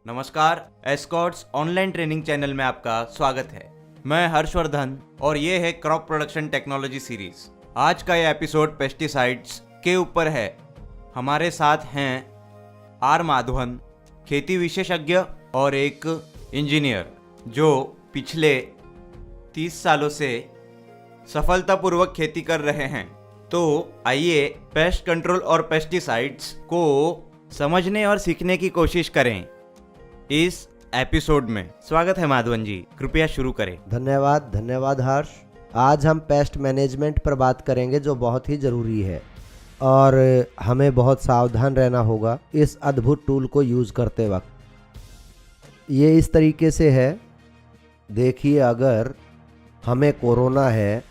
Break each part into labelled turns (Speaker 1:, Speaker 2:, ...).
Speaker 1: नमस्कार, Escorts online training channel में आपका स्वागत है। मैं हर्षवर्धन और ये है क्रॉप प्रोडक्शन टेक्नोलॉजी सीरीज। आज का ये एपिसोड पेस्टिसाइड्स के ऊपर है। हमारे साथ हैं आर माधवन, खेती विशेषज्ञ और एक इंजीनियर जो पिछले 30 सालों से सफलतापूर्वक खेती कर रहे हैं। तो आइए पेस्ट कंट्रोल और पेस्टिसाइड्स को समझने और सीखने की कोशिश करें इस एपिसोड में। स्वागत है माधवन जी, कृपया शुरू करें।
Speaker 2: धन्यवाद हर्ष। आज हम पेस्ट मैनेजमेंट पर बात करेंगे जो बहुत ही ज़रूरी है और हमें बहुत सावधान रहना होगा इस अद्भुत टूल को यूज़ करते वक्त। ये इस तरीके से है, देखिए अगर हमें कोरोना है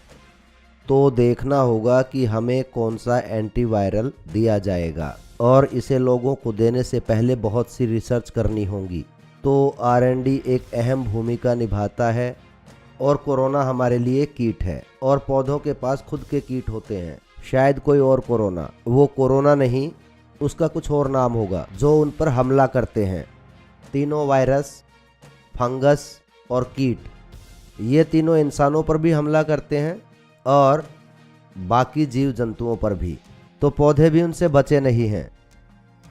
Speaker 2: तो देखना होगा कि हमें कौन सा एंटीवायरल दिया जाएगा और इसे लोगों को देने से पहले बहुत सी रिसर्च करनी होगी। तो R&D एक अहम भूमिका निभाता है और कोरोना हमारे लिए कीट है और पौधों के पास खुद के कीट होते हैं। शायद कोई और कोरोना, वो कोरोना नहीं, उसका कुछ और नाम होगा जो उन पर हमला करते हैं। तीनों वायरस, फंगस और कीट, ये तीनों इंसानों पर भी हमला करते हैं और बाकी जीव जंतुओं पर भी। तो पौधे भी उनसे बचे नहीं हैं,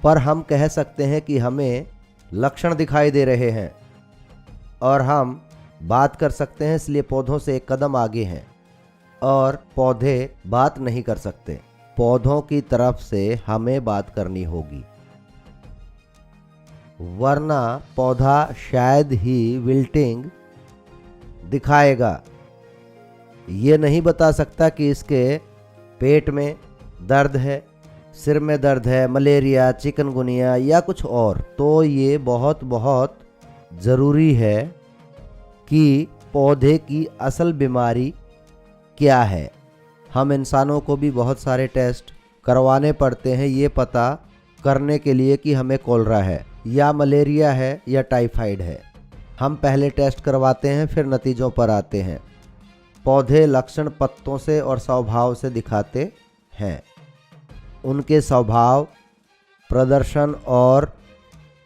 Speaker 2: पर हम कह सकते हैं कि हमें लक्षण दिखाई दे रहे हैं और हम बात कर सकते हैं, इसलिए पौधों से एक कदम आगे हैं और पौधे बात नहीं कर सकते। पौधों की तरफ से हमें बात करनी होगी, वरना पौधा शायद ही विल्टिंग दिखाएगा। ये नहीं बता सकता कि इसके पेट में दर्द है, सिर में दर्द है, मलेरिया, चिकनगुनिया या कुछ और। तो ये बहुत ज़रूरी है कि पौधे की असल बीमारी क्या है। हम इंसानों को भी बहुत सारे टेस्ट करवाने पड़ते हैं ये पता करने के लिए कि हमें कोलरा है या मलेरिया है या टाइफाइड है। हम पहले टेस्ट करवाते हैं, फिर नतीजों पर आते हैं। पौधे लक्षण पत्तों से और स्वभाव से दिखाते हैं। उनके स्वभाव, प्रदर्शन और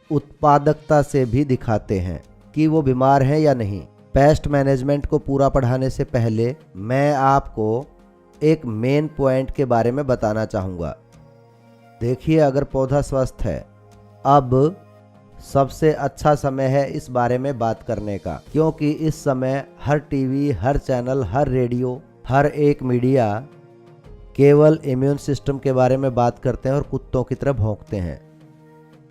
Speaker 2: उत्पादकता से भी दिखाते हैं कि वो बीमार हैं या नहीं। पेस्ट मैनेजमेंट को पूरा पढ़ाने से पहले मैं आपको एक मेन पॉइंट के बारे में बताना चाहूँगा। देखिए, अगर पौधा स्वस्थ है, अब सबसे अच्छा समय है इस बारे में बात करने का, क्योंकि इस समय हर टीवी, हर चैनल, हर रेडियो, हर एक मीडिया केवल इम्यून सिस्टम के बारे में बात करते हैं और कुत्तों की तरह भौंकते हैं।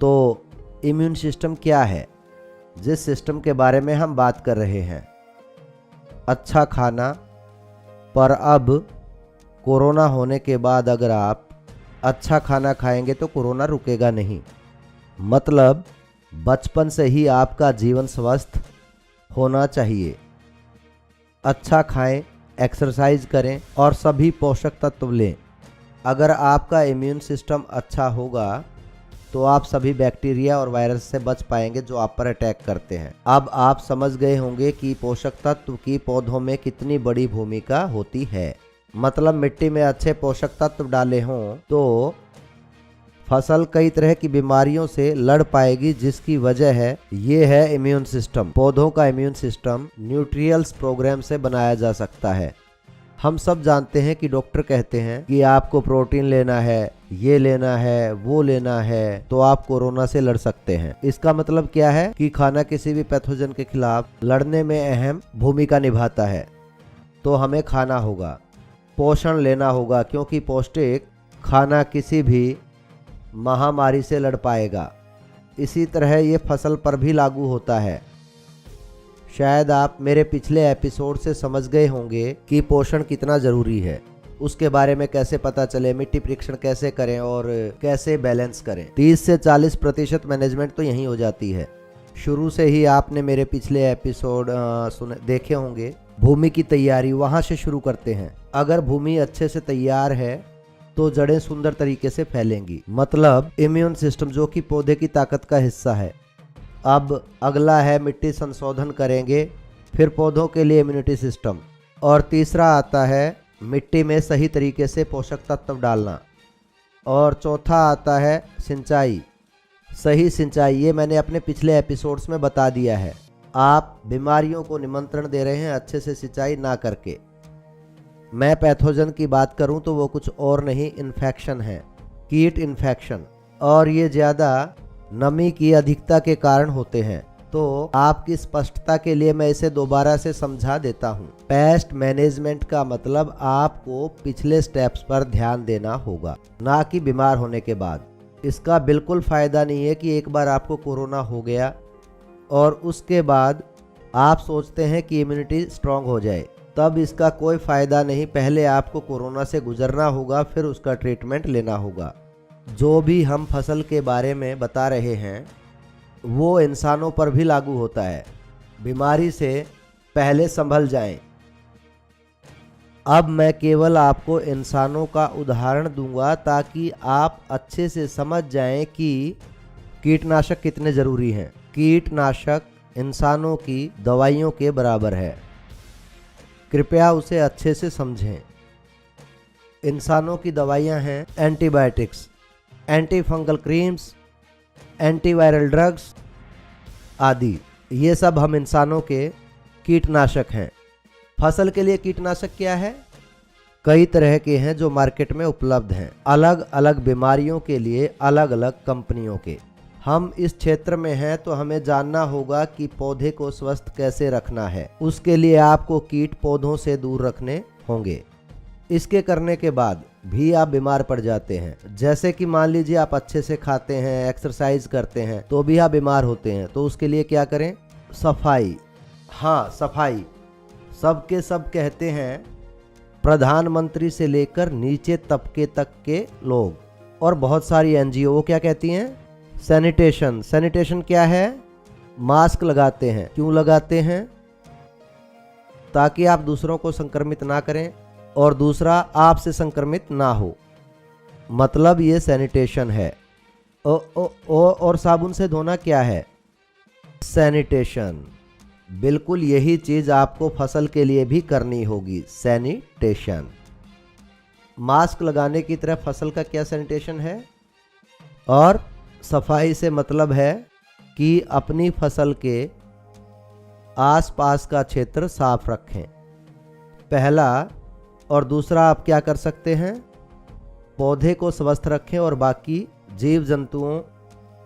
Speaker 2: तो इम्यून सिस्टम क्या है? जिस सिस्टम के बारे में हम बात कर रहे हैं, अच्छा खाना। पर अब कोरोना होने के बाद अगर आप अच्छा खाना खाएंगे तो कोरोना रुकेगा नहीं। मतलब बचपन से ही आपका जीवन स्वस्थ होना चाहिए। अच्छा खाएं, एक्सरसाइज करें और सभी पोषक तत्व लें। अगर आपका इम्यून सिस्टम अच्छा होगा तो आप सभी बैक्टीरिया और वायरस से बच पाएंगे जो आप पर अटैक करते हैं। अब आप समझ गए होंगे कि पोषक तत्व की पौधों में कितनी बड़ी भूमिका होती है। मतलब मिट्टी में अच्छे पोषक तत्व डाले हों तो फसल कई तरह की बीमारियों से लड़ पाएगी, जिसकी वजह है ये है इम्यून सिस्टम। पौधों का इम्यून सिस्टम न्यूट्रियल्स प्रोग्राम से बनाया जा सकता है। हम सब जानते हैं कि डॉक्टर कहते हैं कि आपको प्रोटीन लेना है, ये लेना है, वो लेना है, तो आप कोरोना से लड़ सकते हैं। इसका मतलब क्या है कि खाना किसी भी पैथोजन के खिलाफ लड़ने में अहम भूमिका निभाता है। तो हमें खाना होगा, पोषण लेना होगा, क्योंकि पौष्टिक खाना किसी भी महामारी से लड़ पाएगा। इसी तरह ये फसल पर भी लागू होता है। शायद आप मेरे पिछले एपिसोड से समझ गए होंगे कि पोषण कितना ज़रूरी है, उसके बारे में कैसे पता चले, मिट्टी परीक्षण कैसे करें और कैसे बैलेंस करें। 30 से 40% मैनेजमेंट तो यहीं हो जाती है। शुरू से ही आपने मेरे पिछले एपिसोड देखे होंगे। भूमि की तैयारी, वहाँ से शुरू करते हैं। अगर भूमि अच्छे से तैयार है तो जड़ें सुंदर तरीके से फैलेंगी। मतलब इम्यून सिस्टम जो कि पौधे की ताकत का हिस्सा है। अब अगला है मिट्टी संशोधन करेंगे, फिर पौधों के लिए इम्यूनिटी सिस्टम, और तीसरा आता है मिट्टी में सही तरीके से पोषक तत्व डालना, और चौथा आता है सिंचाई, सही सिंचाई, ये मैंने अपने पिछले एपिसोड्स में बता दिया है। आप बीमारियों को निमंत्रण दे रहे हैं अच्छे से सिंचाई ना करके। मैं पैथोजन की बात करूं तो वो कुछ और नहीं, इन्फेक्शन है, कीट इन्फेक्शन, और ये ज़्यादा नमी की अधिकता के कारण होते हैं। तो आपकी स्पष्टता के लिए मैं इसे दोबारा से समझा देता हूँ। पेस्ट मैनेजमेंट का मतलब आपको पिछले स्टेप्स पर ध्यान देना होगा, ना कि बीमार होने के बाद। इसका बिल्कुल फ़ायदा नहीं है कि एक बार आपको कोरोना हो गया और उसके बाद आप सोचते हैं कि इम्यूनिटी स्ट्रांग हो जाए, तब इसका कोई फ़ायदा नहीं। पहले आपको कोरोना से गुजरना होगा, फिर उसका ट्रीटमेंट लेना होगा। जो भी हम फसल के बारे में बता रहे हैं वो इंसानों पर भी लागू होता है। बीमारी से पहले संभल जाएं। अब मैं केवल आपको इंसानों का उदाहरण दूंगा ताकि आप अच्छे से समझ जाएं कि कीटनाशक कितने ज़रूरी हैं। कीटनाशक इंसानों की दवाइयों के बराबर है, कृपया उसे अच्छे से समझें। इंसानों की दवाइयां हैं antibiotics, anti fungal creams, antiviral drugs आदि। ये सब हम इंसानों के कीटनाशक हैं। फसल के लिए कीटनाशक क्या है? कई तरह के हैं जो मार्केट में उपलब्ध हैं, अलग अलग बीमारियों के लिए अलग अलग कंपनियों के। हम इस क्षेत्र में हैं तो हमें जानना होगा कि पौधे को स्वस्थ कैसे रखना है। उसके लिए आपको कीट पौधों से दूर रखने होंगे। इसके करने के बाद भी आप बीमार पड़ जाते हैं। जैसे कि मान लीजिए आप अच्छे से खाते हैं, एक्सरसाइज करते हैं, तो भी आप बीमार होते हैं। तो उसके लिए क्या करें? सफाई। हाँ, सफाई। सबके सब कहते हैं, प्रधानमंत्री से लेकर नीचे तबके तक के लोग, और बहुत सारी एनजीओ वो क्या कहती हैं? सैनिटेशन। सैनिटेशन क्या है? मास्क लगाते हैं। क्यों लगाते हैं? ताकि आप दूसरों को संक्रमित ना करें और दूसरा आपसे संक्रमित ना हो, मतलब ये सैनिटेशन है। और साबुन से धोना क्या है? सैनिटेशन। बिल्कुल यही चीज़ आपको फसल के लिए भी करनी होगी, सैनिटेशन। मास्क लगाने की तरह फसल का क्या सैनिटेशन है? और सफाई से मतलब है कि अपनी फसल के आसपास का क्षेत्र साफ रखें, पहला। और दूसरा आप क्या कर सकते हैं? पौधे को स्वस्थ रखें और बाकी जीव जंतुओं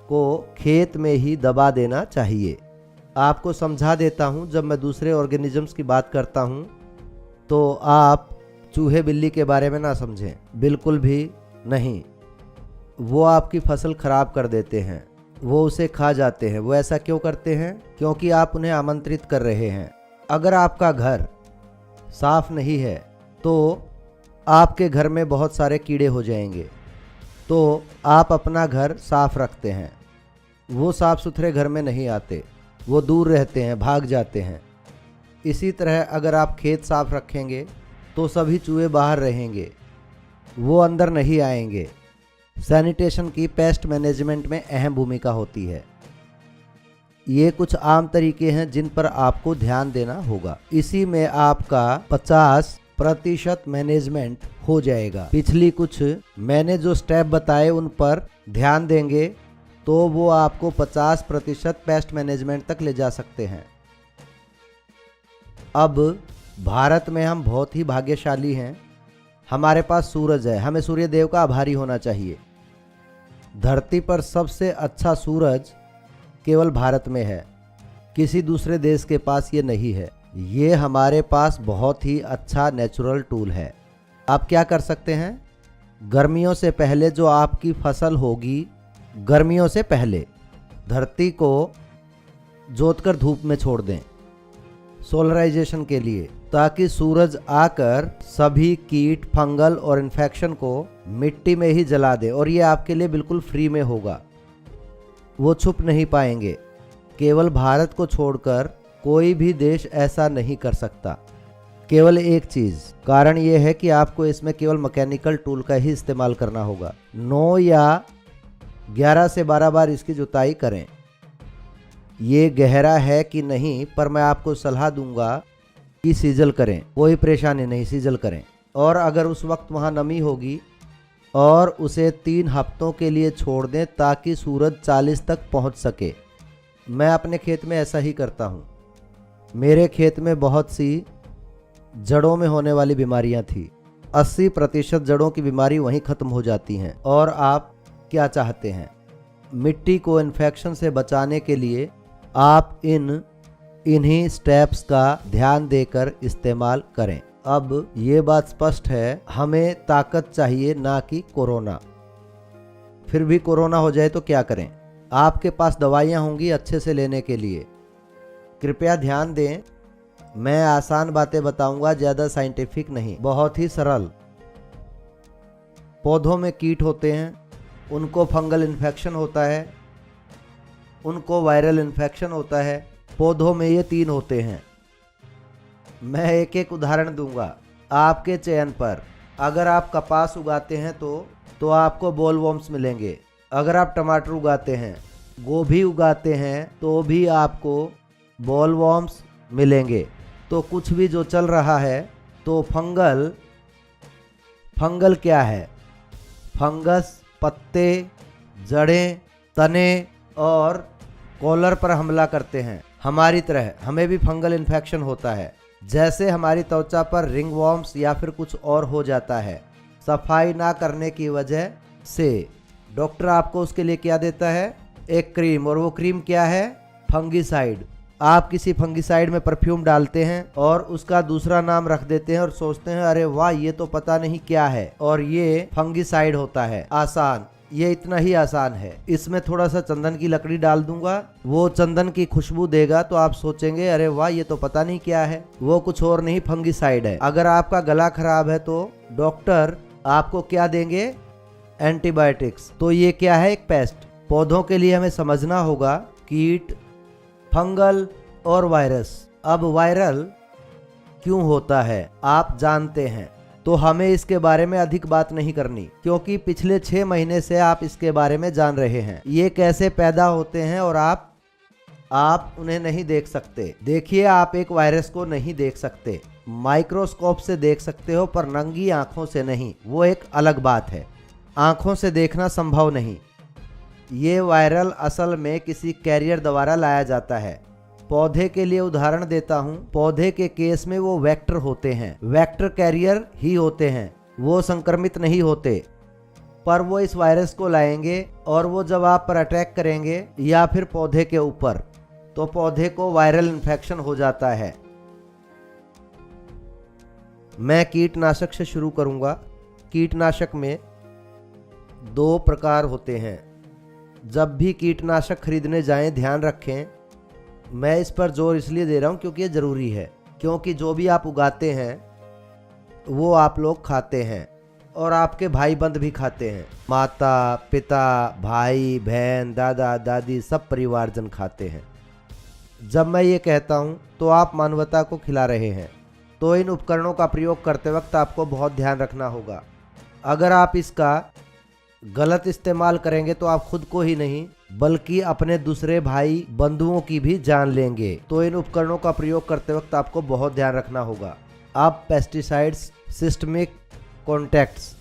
Speaker 2: को खेत में ही दबा देना चाहिए। आपको समझा देता हूं, जब मैं दूसरे ऑर्गेनिजम्स की बात करता हूं तो आप चूहे बिल्ली के बारे में ना समझें, बिल्कुल भी नहीं। वो आपकी फसल खराब कर देते हैं, वो उसे खा जाते हैं। वो ऐसा क्यों करते हैं? क्योंकि आप उन्हें आमंत्रित कर रहे हैं। अगर आपका घर साफ नहीं है तो आपके घर में बहुत सारे कीड़े हो जाएंगे। तो आप अपना घर साफ रखते हैं, वो साफ सुथरे घर में नहीं आते, वो दूर रहते हैं, भाग जाते हैं। इसी तरह अगर आप खेत साफ रखेंगे तो सभी चूहे बाहर रहेंगे, वो अंदर नहीं आएंगे। सैनिटेशन की पेस्ट मैनेजमेंट में अहम भूमिका होती है। ये कुछ आम तरीके हैं जिन पर आपको ध्यान देना होगा। इसी में आपका 50% मैनेजमेंट हो जाएगा। पिछली कुछ मैंने जो स्टेप बताए उन पर ध्यान देंगे तो वो आपको 50% पेस्ट मैनेजमेंट तक ले जा सकते हैं। अब भारत में हम बहुत ही भाग्यशाली हैं, हमारे पास सूरज है। हमें सूर्य देव का आभारी होना चाहिए। धरती पर सबसे अच्छा सूरज केवल भारत में है, किसी दूसरे देश के पास ये नहीं है। ये हमारे पास बहुत ही अच्छा नेचुरल टूल है। आप क्या कर सकते हैं? गर्मियों से पहले जो आपकी फसल होगी, गर्मियों से पहले धरती को जोतकर धूप में छोड़ दें सोलराइजेशन के लिए, ताकि सूरज आकर सभी कीट, फंगल और इन्फेक्शन को मिट्टी में ही जला दे। और ये आपके लिए बिल्कुल फ्री में होगा, वो छुप नहीं पाएंगे। केवल भारत को छोड़कर कोई भी देश ऐसा नहीं कर सकता। केवल एक चीज़, कारण ये है कि आपको इसमें केवल मैकेनिकल टूल का ही इस्तेमाल करना होगा। 9 या 11 से 12 बार इसकी जुताई करें। ये गहरा है कि नहीं, पर मैं आपको सलाह दूंगा कि सीजल करें, कोई परेशानी नहीं, सीजल करें। और अगर उस वक्त वहाँ नमी होगी और उसे 3 हफ्तों के लिए छोड़ दें ताकि सूरज 40 तक पहुंच सके। मैं अपने खेत में ऐसा ही करता हूं। मेरे खेत में बहुत सी जड़ों में होने वाली बीमारियां थी। 80% जड़ों की बीमारी वहीं ख़त्म हो जाती हैं। और आप क्या चाहते हैं? मिट्टी को इन्फेक्शन से बचाने के लिए आप इन्हीं स्टेप्स का ध्यान देकर इस्तेमाल करें। अब ये बात स्पष्ट है, हमें ताकत चाहिए ना कि कोरोना। फिर भी कोरोना हो जाए तो क्या करें? आपके पास दवाइयाँ होंगी अच्छे से लेने के लिए। कृपया ध्यान दें, मैं आसान बातें बताऊंगा, ज़्यादा साइंटिफिक नहीं, बहुत ही सरल। पौधों में कीट होते हैं, उनको फंगल इन्फेक्शन होता है, उनको वायरल इन्फेक्शन होता है। पौधों में ये 3 होते हैं। मैं एक एक उदाहरण दूंगा आपके चयन पर। अगर आप कपास उगाते हैं तो आपको बोलवॉर्म्स मिलेंगे। अगर आप टमाटर उगाते हैं, गोभी उगाते हैं तो भी आपको बोलवॉर्म्स मिलेंगे। तो कुछ भी जो चल रहा है तो फंगल क्या है? फंगस पत्ते, जड़ें, तने और कॉलर पर हमला करते हैं। हमारी तरह हमें भी फंगल इन्फेक्शन होता है, जैसे हमारी त्वचा पर रिंगवॉर्म्स या फिर कुछ और हो जाता है सफाई ना करने की वजह से। डॉक्टर आपको उसके लिए क्या देता है? एक क्रीम। और वो क्रीम क्या है? फंगिसाइड। आप किसी फंगिसाइड में परफ्यूम डालते हैं और उसका दूसरा नाम रख देते हैं और सोचते हैं अरे वाह, ये तो पता नहीं क्या है, और ये फंगिसाइड होता है। आसान, ये इतना ही आसान है। इसमें थोड़ा सा चंदन की लकड़ी डाल दूंगा, वो चंदन की खुशबू देगा तो आप सोचेंगे अरे वाह, ये तो पता नहीं क्या है। वो कुछ और नहीं, फंगिसाइड है। अगर आपका गला खराब है तो डॉक्टर आपको क्या देंगे? एंटीबायोटिक्स। तो ये क्या है? एक पेस्ट। पौधों के लिए हमें समझना होगा कीट, फंगल और वायरस। अब वायरल क्यों होता है आप जानते हैं, तो हमें इसके बारे में अधिक बात नहीं करनी, क्योंकि पिछले 6 महीने से आप इसके बारे में जान रहे हैं। ये कैसे पैदा होते हैं और आप उन्हें नहीं देख सकते। देखिए, आप एक वायरस को नहीं देख सकते, माइक्रोस्कोप से देख सकते हो पर नंगी आंखों से नहीं। वो एक अलग बात है। आंखों से देखना संभव नहीं। ये वायरल असल में किसी कैरियर द्वारा लाया जाता है। पौधे के लिए उदाहरण देता हूं। पौधे के केस में वो वेक्टर होते हैं, वेक्टर कैरियर ही होते हैं, वो संक्रमित नहीं होते। पर वो इस वायरस को लाएंगे और वो जब आप पर अटैक करेंगे या फिर पौधे के ऊपर, तो पौधे को वायरल इन्फेक्शन हो जाता है। मैं कीटनाशक से शुरू करूंगा। कीटनाशक में 2 प्रकार होते हैं। जब भी कीटनाशक खरीदने जाएं ध्यान रखें, मैं इस पर जोर इसलिए दे रहा हूं क्योंकि ये ज़रूरी है। क्योंकि जो भी आप उगाते हैं वो आप लोग खाते हैं और आपके भाई बंद भी खाते हैं। माता पिता, भाई बहन, दादा दादी, सब परिवारजन खाते हैं। जब मैं ये कहता हूँ तो आप मानवता को खिला रहे हैं। तो इन उपकरणों का प्रयोग करते वक्त आपको बहुत ध्यान रखना होगा। अगर आप इसका गलत इस्तेमाल करेंगे तो आप खुद को ही नहीं बल्कि अपने दूसरे भाई बंधुओं की भी जान लेंगे। तो इन उपकरणों का प्रयोग करते वक्त आपको बहुत ध्यान रखना होगा। अब पेस्टिसाइड्स, सिस्टमिक, कॉन्टैक्ट्स,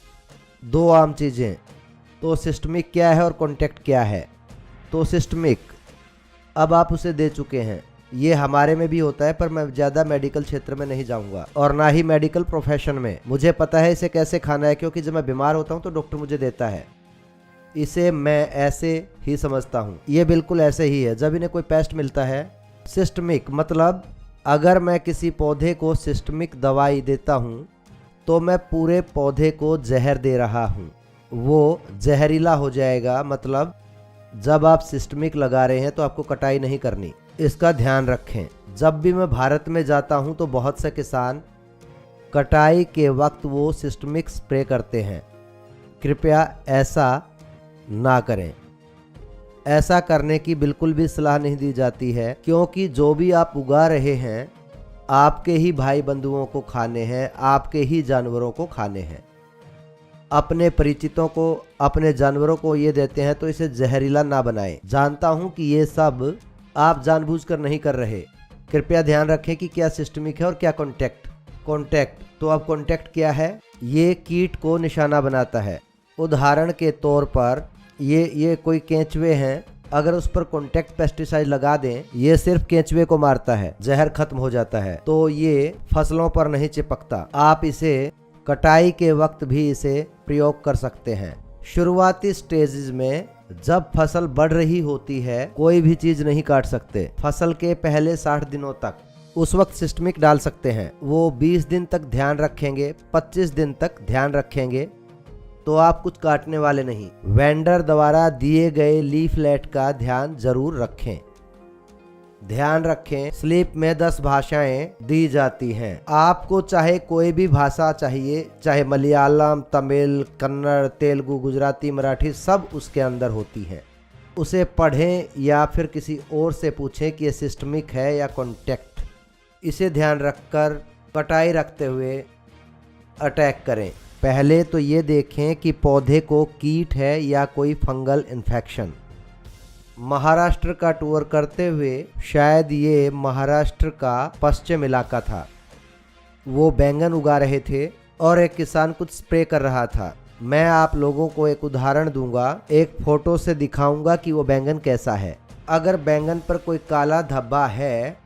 Speaker 2: 2 आम चीज़ें। तो सिस्टमिक क्या है और कॉन्टैक्ट क्या है? तो सिस्टमिक अब आप उसे दे चुके हैं। ये हमारे में भी होता है, पर मैं ज़्यादा मेडिकल क्षेत्र में नहीं जाऊंगा और ना ही मेडिकल प्रोफेशन में। मुझे पता है इसे कैसे खाना है, क्योंकि जब मैं बीमार होता हूं तो डॉक्टर मुझे देता है। इसे मैं ऐसे ही समझता हूं, ये बिल्कुल ऐसे ही है। जब इन्हें कोई पेस्ट मिलता है, सिस्टमिक मतलब अगर मैं किसी पौधे को सिस्टमिक दवाई देता हूं तो मैं पूरे पौधे को जहर दे रहा हूं। वो जहरीला हो जाएगा। मतलब जब आप सिस्टमिक लगा रहे हैं तो आपको कटाई नहीं करनी, इसका ध्यान रखें। जब भी मैं भारत में जाता हूं तो बहुत से किसान कटाई के वक्त वो सिस्टमिक स्प्रे करते हैं। कृपया ऐसा ना करें। ऐसा करने की बिल्कुल भी सलाह नहीं दी जाती है, क्योंकि जो भी आप उगा रहे हैं आपके ही भाई बंधुओं को खाने हैं, आपके ही जानवरों को खाने हैं। अपने परिचितों को, अपने जानवरों को ये देते हैं तो इसे जहरीला ना बनाएं। जानता हूं कि ये सब आप जानबूझकर नहीं कर रहे। कृपया ध्यान रखें कि क्या सिस्टमिक है और क्या कॉन्टैक्ट। तो अब कॉन्टैक्ट क्या है? ये कीट को निशाना बनाता है। उदाहरण के तौर पर ये कोई केंचुए हैं, अगर उस पर कॉन्टैक्ट पेस्टिसाइड लगा दें, ये सिर्फ केंचुए को मारता है, जहर खत्म हो जाता है, तो ये फसलों पर नहीं चिपकता। आप इसे कटाई के वक्त भी इसे प्रयोग कर सकते हैं। शुरुआती स्टेजेस में जब फसल बढ़ रही होती है, कोई भी चीज नहीं काट सकते। फसल के पहले 60 दिनों तक उस वक्त सिस्टमिक डाल सकते हैं। वो 20 दिन तक ध्यान रखेंगे, 25 दिन तक ध्यान रखेंगे, तो आप कुछ काटने वाले नहीं। वेंडर द्वारा दिए गए लीफलेट का ध्यान जरूर रखें। ध्यान रखें, स्लिप में 10 भाषाएं दी जाती हैं। आपको चाहे कोई भी भाषा चाहिए, चाहे मलयालम, तमिल, कन्नड़, तेलुगु, गुजराती, मराठी, सब उसके अंदर होती हैं। उसे पढ़ें या फिर किसी और से पूछें कि ये सिस्टमिक है या कॉन्टैक्ट। इसे ध्यान रखकर कटाई रखते हुए अटैक करें। पहले तो ये देखें कि पौधे को कीट है या कोई फंगल इन्फेक्शन। महाराष्ट्र का टूर करते हुए, शायद ये महाराष्ट्र का पश्चिम इलाका था, वो बैंगन उगा रहे थे और एक किसान कुछ स्प्रे कर रहा था। मैं आप लोगों को एक उदाहरण दूंगा, एक फोटो से दिखाऊंगा कि वो बैंगन कैसा है। अगर बैंगन पर कोई काला धब्बा है,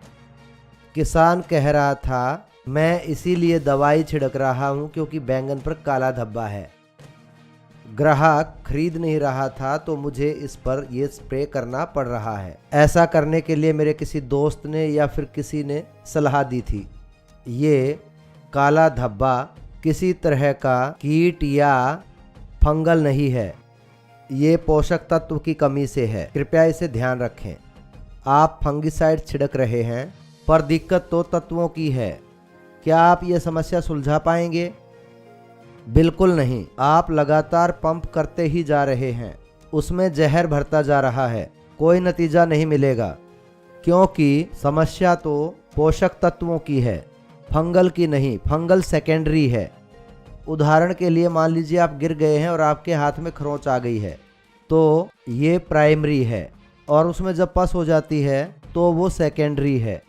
Speaker 2: किसान कह रहा था मैं इसीलिए दवाई छिड़क रहा हूं क्योंकि बैंगन पर काला धब्बा है। ग्राहक खरीद नहीं रहा था तो मुझे इस पर यह स्प्रे करना पड़ रहा है। ऐसा करने के लिए मेरे किसी दोस्त ने या फिर किसी ने सलाह दी थी। ये काला धब्बा किसी तरह का कीट या फंगल नहीं है, ये पोषक तत्व की कमी से है। कृपया इसे ध्यान रखें। आप फंगिसाइड छिड़क रहे हैं पर दिक्कत तो तत्वों की है। क्या आप ये समस्या सुलझा पाएंगे? बिल्कुल नहीं। आप लगातार पंप करते ही जा रहे हैं, उसमें जहर भरता जा रहा है, कोई नतीजा नहीं मिलेगा, क्योंकि समस्या तो पोषक तत्वों की है, फंगल की नहीं। फंगल सेकेंडरी है। उदाहरण के लिए मान लीजिए आप गिर गए हैं और आपके हाथ में खरोंच आ गई है, तो ये प्राइमरी है, और उसमें जब पस हो जाती है तो वो सेकेंडरी है।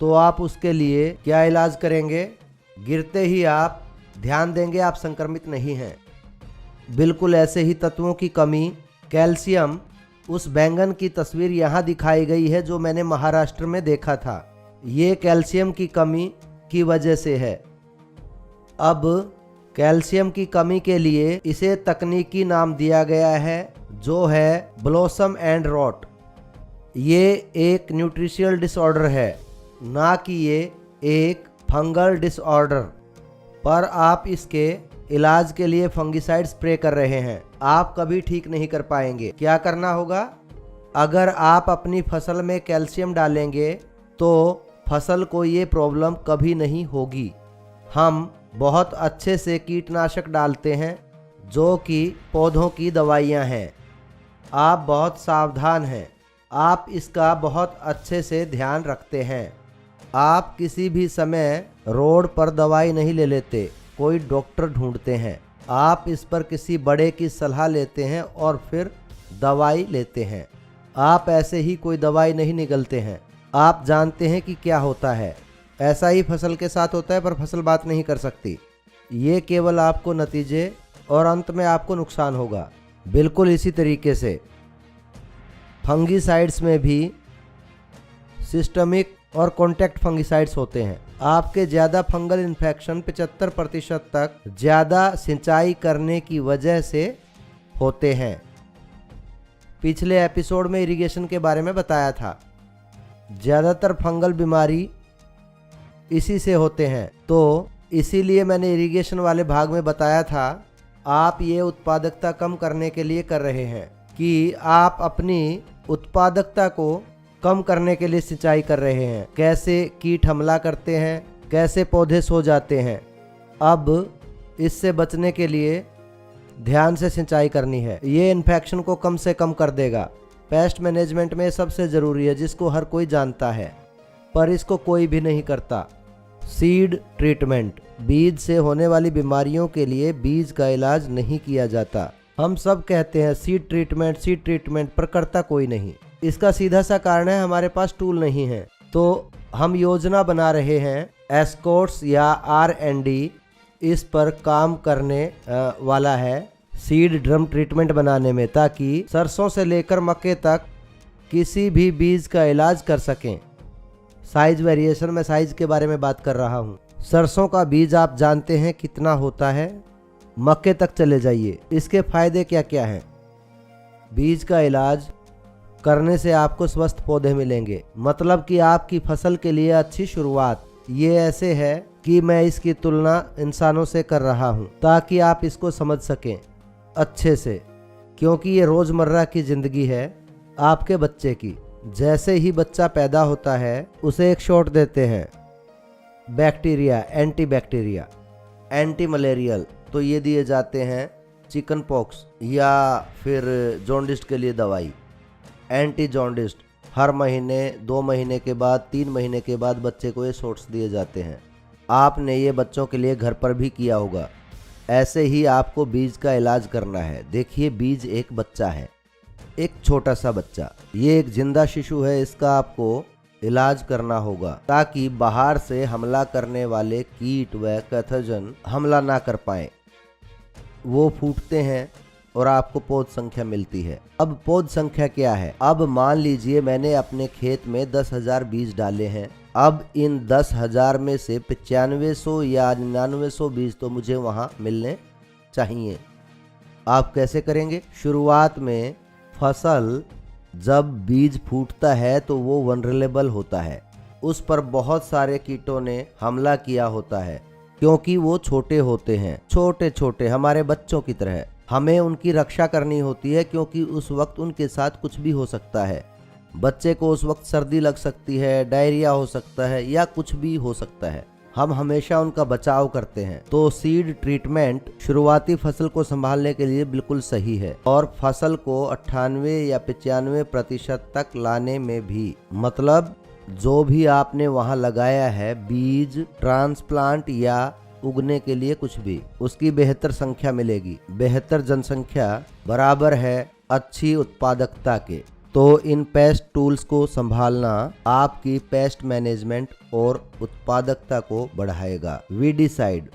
Speaker 2: तो आप उसके लिए क्या इलाज करेंगे? गिरते ही आप ध्यान देंगे आप संक्रमित नहीं हैं। बिल्कुल ऐसे ही तत्वों की कमी, कैल्शियम, उस बैंगन की तस्वीर यहाँ दिखाई गई है जो मैंने महाराष्ट्र में देखा था। ये कैल्शियम की कमी की वजह से है। अब कैल्शियम की कमी के लिए इसे तकनीकी नाम दिया गया है जो है ब्लॉसम एंड रॉट। ये एक न्यूट्रिशनल डिसऑर्डर है, ना कि ये एक फंगल डिसऑर्डर। पर आप इसके इलाज के लिए फंगिसाइड स्प्रे कर रहे हैं। आप कभी ठीक नहीं कर पाएंगे। क्या करना होगा? अगर आप अपनी फसल में कैल्शियम डालेंगे तो फसल को ये प्रॉब्लम कभी नहीं होगी। हम बहुत अच्छे से कीटनाशक डालते हैं जो कि पौधों की दवाइयाँ हैं। आप बहुत सावधान हैं, आप इसका बहुत अच्छे से ध्यान रखते हैं। आप किसी भी समय रोड पर दवाई नहीं ले लेते, कोई डॉक्टर ढूंढते हैं। आप इस पर किसी बड़े की सलाह लेते हैं और फिर दवाई लेते हैं। आप ऐसे ही कोई दवाई नहीं निगलते हैं। आप जानते हैं कि क्या होता है। ऐसा ही फसल के साथ होता है, पर फसल बात नहीं कर सकती। ये केवल आपको नतीजे और अंत में आपको नुकसान होगा। बिल्कुल इसी तरीके से फंगिसाइड्स में भी सिस्टमिक और कॉन्टैक्ट फंगिसाइड्स होते हैं। आपके ज़्यादा फंगल इन्फेक्शन 75% तक ज़्यादा सिंचाई करने की वजह से होते हैं। पिछले एपिसोड में इरिगेशन के बारे में बताया था। ज़्यादातर फंगल बीमारी इसी से होते हैं, तो इसीलिए मैंने इरिगेशन वाले भाग में बताया था आप ये उत्पादकता कम करने के लिए कर रहे हैं कि आप अपनी उत्पादकता को कम करने के लिए सिंचाई कर रहे हैं। कैसे कीट हमला करते हैं, कैसे पौधे सो जाते हैं। अब इससे बचने के लिए ध्यान से सिंचाई करनी है। ये इन्फेक्शन को कम से कम कर देगा। पेस्ट मैनेजमेंट में सबसे ज़रूरी है, जिसको हर कोई जानता है पर इसको कोई भी नहीं करता, सीड ट्रीटमेंट। बीज से होने वाली बीमारियों के लिए बीज का इलाज नहीं किया जाता। हम सब कहते हैं सीड ट्रीटमेंट, पर करता कोई नहीं। इसका सीधा सा कारण है हमारे पास टूल नहीं है। तो हम योजना बना रहे हैं, एस्कॉर्ट्स या R&D इस पर काम करने वाला है। सीड ड्रम ट्रीटमेंट बनाने में, ताकि सरसों से लेकर मक्के तक किसी भी बीज का इलाज कर सकें। साइज वेरिएशन में साइज के बारे में बात कर रहा हूँ। सरसों का बीज आप जानते हैं कितना होता है। मक्के तक चले जाइए, इसके फायदे क्या क्या हैं। बीज का इलाज करने से आपको स्वस्थ पौधे मिलेंगे, मतलब कि आपकी फसल के लिए अच्छी शुरुआत। ये ऐसे है कि मैं इसकी तुलना इंसानों से कर रहा हूँ ताकि आप इसको समझ सकें अच्छे से, क्योंकि ये रोज़मर्रा की ज़िंदगी है आपके बच्चे की। जैसे ही बच्चा पैदा होता है उसे एक शॉट देते हैं, bacteria, anti bacteria, anti malarial, तो ये दिए जाते हैं चिकन पॉक्स या फिर जॉन्डिस के लिए दवाई, एंटी जॉन्डिस। हर महीने, 2 महीने के बाद, 3 महीने के बाद बच्चे को ये शॉट्स दिए जाते हैं। आपने ये बच्चों के लिए घर पर भी किया होगा। ऐसे ही आपको बीज का इलाज करना है। देखिए, बीज एक बच्चा है, एक छोटा सा बच्चा, ये एक जिंदा शिशु है। इसका आपको इलाज करना होगा ताकि बाहर से हमला करने वाले कीट व पैथोजन हमला ना कर पाए। वो फूटते हैं और आपको पौध संख्या मिलती है। अब पौध संख्या क्या है? अब मान लीजिए मैंने अपने खेत में 10,000 बीज डाले हैं। अब इन 10,000 में से 9500 या 9900 बीज तो मुझे वहाँ मिलने चाहिए। आप कैसे करेंगे? शुरुआत में फसल जब बीज फूटता है तो वो वनरेबल होता है, उस पर बहुत सारे कीटों ने हमला किया होता है, क्योंकि वो छोटे होते हैं, छोटे छोटे हमारे बच्चों की तरह। हमें उनकी रक्षा करनी होती है, क्योंकि उस वक्त उनके साथ कुछ भी हो सकता है। बच्चे को उस वक्त सर्दी लग सकती है, डायरिया हो सकता है या कुछ भी हो सकता है। हम हमेशा उनका बचाव करते हैं। तो सीड ट्रीटमेंट शुरुआती फसल को संभालने के लिए बिल्कुल सही है, और फसल को 98 या 95% तक लाने में भी, मतलब जो भी आपने वहां लगाया है बीज, ट्रांसप्लांट या उगने के लिए कुछ भी, उसकी बेहतर संख्या मिलेगी। बेहतर जनसंख्या बराबर है अच्छी उत्पादकता के। तो इन पेस्ट टूल्स को संभालना आपकी पेस्ट मैनेजमेंट और उत्पादकता को बढ़ाएगा। वीडीसाइड,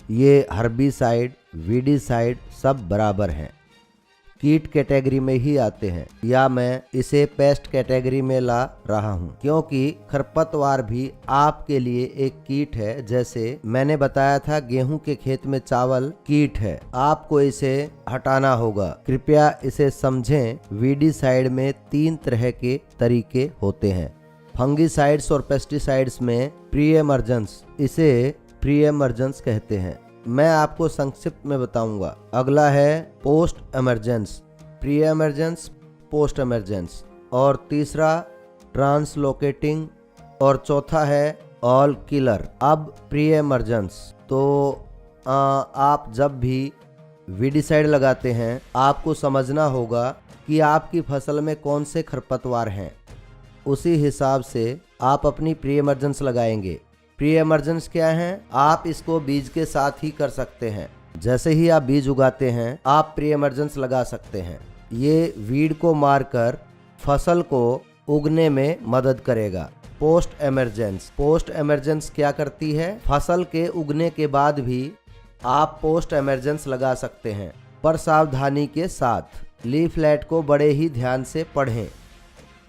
Speaker 2: ये हर्बिसाइड, वीडीसाइड सब बराबर हैं, कीट कैटेगरी में ही आते हैं, या मैं इसे पेस्ट कैटेगरी में ला रहा हूं, क्योंकि खरपतवार भी आपके लिए एक कीट है। जैसे मैंने बताया था गेहूं के खेत में चावल कीट है, आपको इसे हटाना होगा। कृपया इसे समझें। वीडीसाइड में 3 तरह के तरीके होते हैं। फंगीसाइड्स और पेस्टिसाइड्स में प्री एमर्जेंस, इसे प्री एमर्जेंस कहते हैं। मैं आपको संक्षिप्त में बताऊंगा। अगला है post emergence, pre emergence, post emergence, और तीसरा ट्रांसलोकेटिंग, और चौथा है ऑल किलर। अब प्री एमरजेंस, तो आप जब भी वीडीसाइड लगाते हैं आपको समझना होगा कि आपकी फसल में कौन से खरपतवार हैं। उसी हिसाब से आप अपनी प्री एमरजेंस लगाएंगे। प्री एमरजेंस क्या है? आप इसको बीज के साथ ही कर सकते हैं। जैसे ही आप बीज उगाते हैं आप प्री एमरजेंस लगा सकते हैं। ये वीड को मारकर फसल को उगने में मदद करेगा। पोस्ट एमरजेंस, पोस्ट एमरजेंस क्या करती है? फसल के उगने के बाद भी आप पोस्ट एमरजेंस लगा सकते हैं, पर सावधानी के साथ। लीफलेट को बड़े ही ध्यान से पढ़ें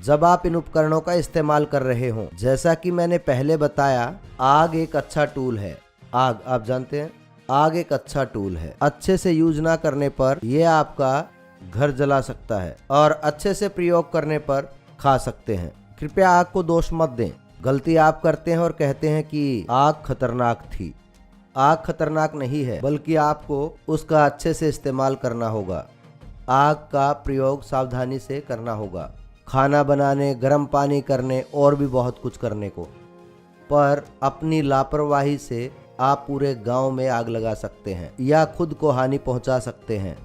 Speaker 2: जब आप इन उपकरणों का इस्तेमाल कर रहे हों। जैसा कि मैंने पहले बताया, आग एक अच्छा टूल है। आग, आप जानते हैं, आग एक अच्छा टूल है। अच्छे से यूज ना करने पर यह आपका घर जला सकता है, और अच्छे से प्रयोग करने पर खा सकते हैं। कृपया आग को दोष मत दें। गलती आप करते हैं और कहते हैं कि आग खतरनाक थी। आग खतरनाक नहीं है, बल्कि आपको उसका अच्छे से इस्तेमाल करना होगा। आग का प्रयोग सावधानी से करना होगा, खाना बनाने, गर्म पानी करने और भी बहुत कुछ करने को। पर अपनी लापरवाही से आप पूरे गांव में आग लगा सकते हैं या खुद को हानि पहुंचा सकते हैं।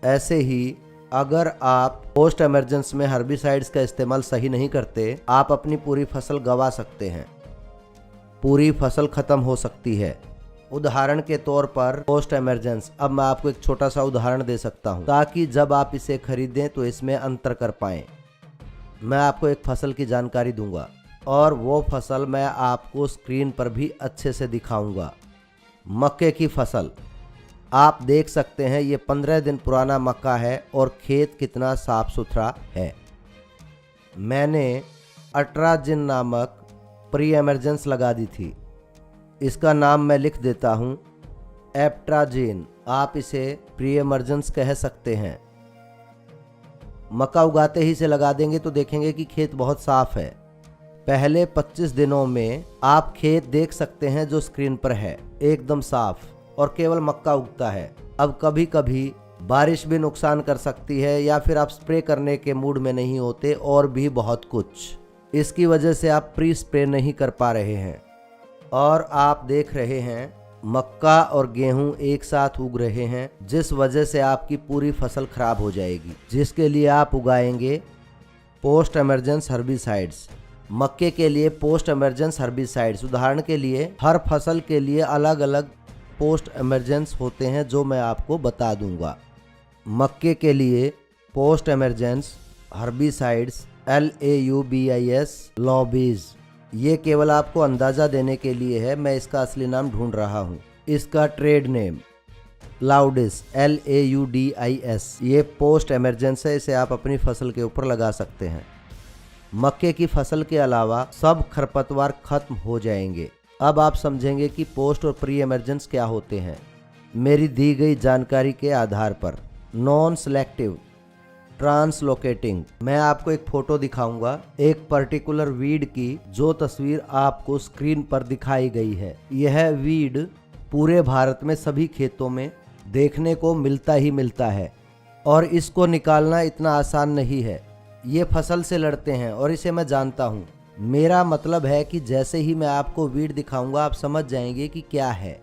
Speaker 2: ऐसे ही अगर आप पोस्ट इमरजेंस में हर्बिसाइड्स का इस्तेमाल सही नहीं करते, आप अपनी पूरी फसल गंवा सकते हैं। पूरी फसल खत्म हो सकती है। उदाहरण के तौर पर पोस्ट इमरजेंस, अब मैं आपको एक छोटा सा उदाहरण दे सकता हूं ताकि जब आप इसे खरीदें तो इसमें अंतर कर पाएं। मैं आपको एक फसल की जानकारी दूंगा और वो फसल मैं आपको स्क्रीन पर भी अच्छे से दिखाऊंगा। मक्के की फसल, आप देख सकते हैं ये 15 दिन पुराना मक्का है और खेत कितना साफ सुथरा है। मैंने अट्राजिन नामक प्री एमरजेंस लगा दी थी। इसका नाम मैं लिख देता हूँ, एप्ट्राजिन। आप इसे प्री एमरजेंस कह सकते हैं। मक्का उगाते ही से लगा देंगे तो देखेंगे कि खेत बहुत साफ है। पहले 25 दिनों में आप खेत देख सकते हैं जो स्क्रीन पर है, एकदम साफ और केवल मक्का उगता है। अब कभी कभी बारिश भी नुकसान कर सकती है या फिर आप स्प्रे करने के मूड में नहीं होते और भी बहुत कुछ। इसकी वजह से आप प्री स्प्रे नहीं कर पा रहे हैं और आप देख रहे हैं मक्का और गेहूं एक साथ उग रहे हैं, जिस वजह से आपकी पूरी फसल खराब हो जाएगी, जिसके लिए आप उगाएंगे पोस्ट एमरजेंस हर्बिसाइड्स। मक्के के लिए पोस्ट एमरजेंस हर्बिसाइड्स, उदाहरण के लिए हर फसल के लिए अलग अलग पोस्ट एमरजेंस होते हैं जो मैं आपको बता दूंगा। मक्के के लिए post emergence herbicides LAUBIS lobbies, ये केवल आपको अंदाज़ा देने के लिए है, मैं इसका असली नाम ढूंढ रहा हूँ। इसका ट्रेड नेम लाउडिस LAUDIS, ये पोस्ट एमरजेंस है, इसे आप अपनी फसल के ऊपर लगा सकते हैं। मक्के की फसल के अलावा सब खरपतवार खत्म हो जाएंगे। अब आप समझेंगे कि पोस्ट और प्री एमरजेंस क्या होते हैं। मेरी दी गई जानकारी के आधार पर नॉन सेलेक्टिव ट्रांसलोकेटिंग, मैं आपको एक फोटो दिखाऊंगा एक पर्टिकुलर वीड की, जो तस्वीर आपको स्क्रीन पर दिखाई गई है। यह वीड पूरे भारत में सभी खेतों में देखने को मिलता ही मिलता है और इसको निकालना इतना आसान नहीं है। ये फसल से लड़ते हैं और इसे मैं जानता हूँ। मेरा मतलब है कि जैसे ही मैं आपको वीड दिखाऊंगा आप समझ जाएंगे कि क्या है।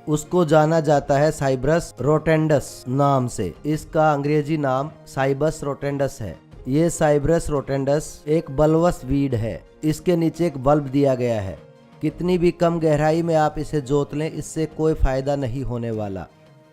Speaker 2: उसको जाना जाता है साइब्रस रोटेंडस नाम से। इसका अंग्रेजी नाम साइबस रोटेंडस है। ये साइब्रस रोटेंडस एक बल्बस वीड है। इसके नीचे एक बल्ब दिया गया है। कितनी भी कम गहराई में आप इसे जोत लें, इससे कोई फायदा नहीं होने वाला।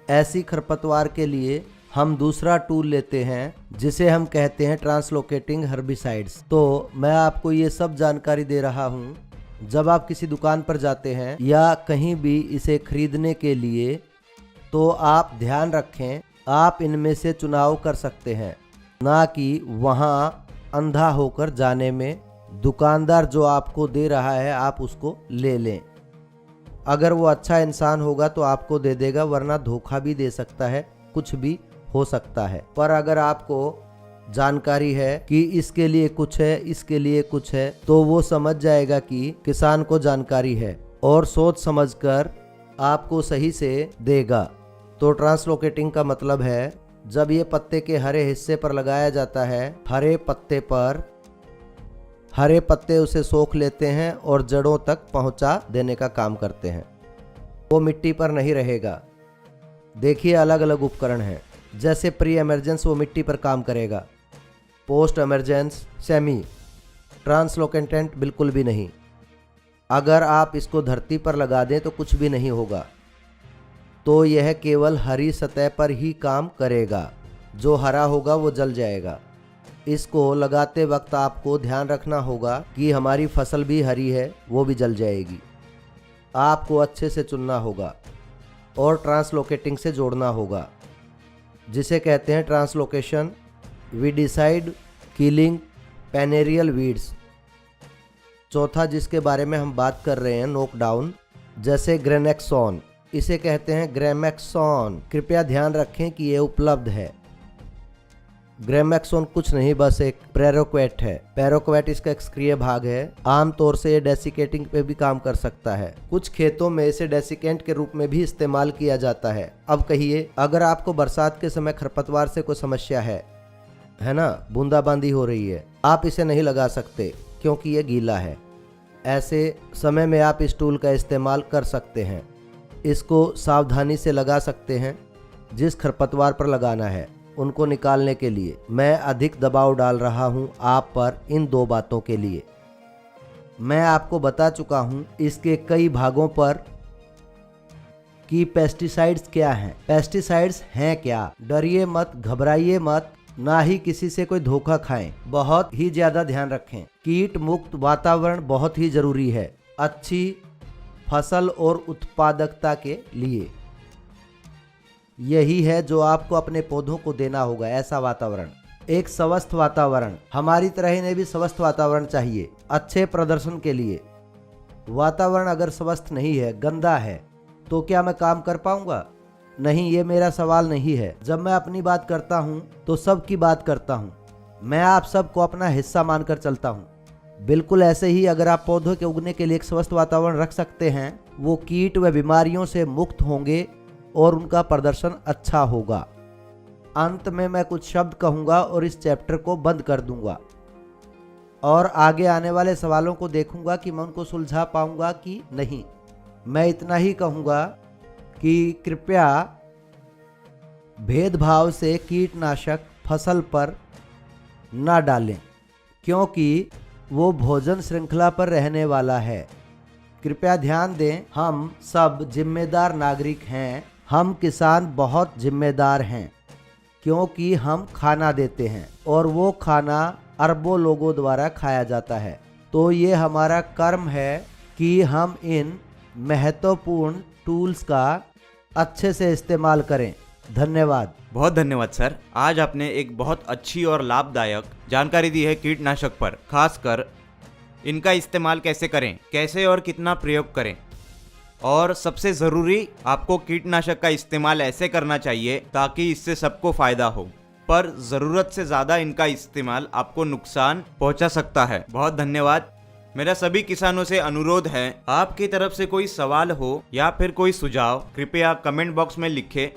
Speaker 2: ऐसी खरपतवार के लिए हम दूसरा टूल लेते हैं जिसे हम कहते हैं ट्रांसलोकेटिंग हर्बिसाइड्स। तो मैं आपको ये सब जानकारी दे रहा हूँ। जब आप किसी दुकान पर जाते हैं या कहीं भी इसे खरीदने के लिए, तो आप ध्यान रखें आप इनमें से चुनाव कर सकते हैं, ना कि वहाँ अंधा होकर जाने में दुकानदार जो आपको दे रहा है आप उसको ले लें। अगर वो अच्छा इंसान होगा तो आपको दे देगा, वरना धोखा भी दे सकता है, कुछ भी हो सकता है। पर अगर आपको जानकारी है कि इसके लिए कुछ है, इसके लिए कुछ है, तो वो समझ जाएगा कि किसान को जानकारी है और सोच समझकर आपको सही से देगा। तो ट्रांसलोकेटिंग का मतलब है जब ये पत्ते के हरे हिस्से पर लगाया जाता है, हरे पत्ते पर, हरे पत्ते उसे सोख लेते हैं और जड़ों तक पहुंचा देने का काम करते हैं। वो मिट्टी पर नहीं रहेगा। देखिए अलग अलग उपकरण हैं। जैसे प्री एमरजेंस वो मिट्टी पर काम करेगा, पोस्ट एमरजेंस सेमी ट्रांसलोकेटेंट बिल्कुल भी नहीं। अगर आप इसको धरती पर लगा दें तो कुछ भी नहीं होगा। तो यह केवल हरी सतह पर ही काम करेगा, जो हरा होगा वो जल जाएगा। इसको लगाते वक्त आपको ध्यान रखना होगा कि हमारी फसल भी हरी है, वो भी जल जाएगी। आपको अच्छे से चुनना होगा और ट्रांसलोकेटिंग से जोड़ना होगा, जिसे कहते हैं ट्रांसलोकेशन, वीडिसाइड, किलिंग पेनेरियल वीड्स। चौथा जिसके बारे में हम बात कर रहे हैं नोकडाउन, जैसे ग्रेनेक्सॉन, इसे कहते हैं ग्रेमेक्सॉन। कृपया ध्यान रखें कि ये उपलब्ध है। ग्रेमेक्सॉन कुछ नहीं, बस एक पैरोक्वेट है। पैरोक्वेट इसका एक्सक्रिय भाग है। आमतौर से ये डेसिकेटिंग पे भी काम कर सकता है। कुछ खेतों में इसे डेसिकेंट के रूप में भी इस्तेमाल किया जाता है। अब कहिए, अगर आपको बरसात के समय खरपतवार से कोई समस्या है ना, बूंदाबांदी हो रही है, आप इसे नहीं लगा सकते क्योंकि ये गीला है। ऐसे समय में आप इस टूल का इस्तेमाल कर सकते हैं। इसको सावधानी से लगा सकते हैं। जिस खरपतवार पर लगाना है उनको निकालने के लिए मैं अधिक दबाव डाल रहा हूं आप पर इन दो बातों के लिए। मैं आपको बता चुका हूं इसके कई भागों पर कि पेस्टिसाइड्स क्या हैं। पेस्टिसाइड्स हैं क्या? डरिए मत, घबराइए मत, ना ही किसी से कोई धोखा खाएं। बहुत ही ज्यादा ध्यान रखें। कीट मुक्त वातावरण बहुत ही जरूरी है अच्छी फसल और उत्पादकता के लिए। यही है जो आपको अपने पौधों को देना होगा, ऐसा वातावरण, एक स्वस्थ वातावरण। हमारी तरह इन्हें भी स्वस्थ वातावरण चाहिए अच्छे प्रदर्शन के लिए। वातावरण अगर स्वस्थ नहीं है, गंदा है, तो क्या मैं काम कर पाऊंगा? नहीं, ये मेरा सवाल नहीं है। जब मैं अपनी बात करता हूँ तो सबकी बात करता हूँ। मैं आप सबको अपना हिस्सा मानकर चलता हूँ। बिल्कुल ऐसे ही अगर आप पौधों के उगने के लिए एक स्वस्थ वातावरण रख सकते हैं, वो कीट व बीमारियों से मुक्त होंगे और उनका प्रदर्शन अच्छा होगा। अंत में मैं कुछ शब्द कहूँगा और इस चैप्टर को बंद कर दूंगा और आगे आने वाले सवालों को देखूंगा कि मैं उनको सुलझा पाऊंगा कि नहीं। मैं इतना ही कहूँगा कि कृपया भेदभाव से कीटनाशक फसल पर न डालें, क्योंकि वो भोजन श्रृंखला पर रहने वाला है। कृपया ध्यान दें, हम सब जिम्मेदार नागरिक हैं। हम किसान बहुत जिम्मेदार हैं, क्योंकि हम खाना देते हैं और वो खाना अरबों लोगों द्वारा खाया जाता है। तो ये हमारा कर्म है कि हम इन महत्वपूर्ण टूल्स का अच्छे से इस्तेमाल करें। धन्यवाद।
Speaker 1: बहुत धन्यवाद सर। आज आपने एक बहुत अच्छी और लाभदायक जानकारी दी है कीटनाशक पर, खासकर इनका इस्तेमाल कैसे करें, कैसे और कितना प्रयोग करें, और सबसे ज़रूरी आपको कीटनाशक का इस्तेमाल ऐसे करना चाहिए ताकि इससे सबको फ़ायदा हो, पर ज़रूरत से ज़्यादा इनका इस्तेमाल आपको नुकसान पहुंचा सकता है। बहुत धन्यवाद। मेरा सभी किसानों से अनुरोध है, आपकी तरफ से कोई सवाल हो या फिर कोई सुझाव, कृपया कमेंट बॉक्स में लिखें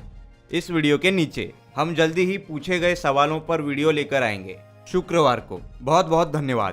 Speaker 1: इस वीडियो के नीचे। हम जल्दी ही पूछे गए सवालों पर वीडियो लेकर आएंगे शुक्रवार को। बहुत बहुत धन्यवाद।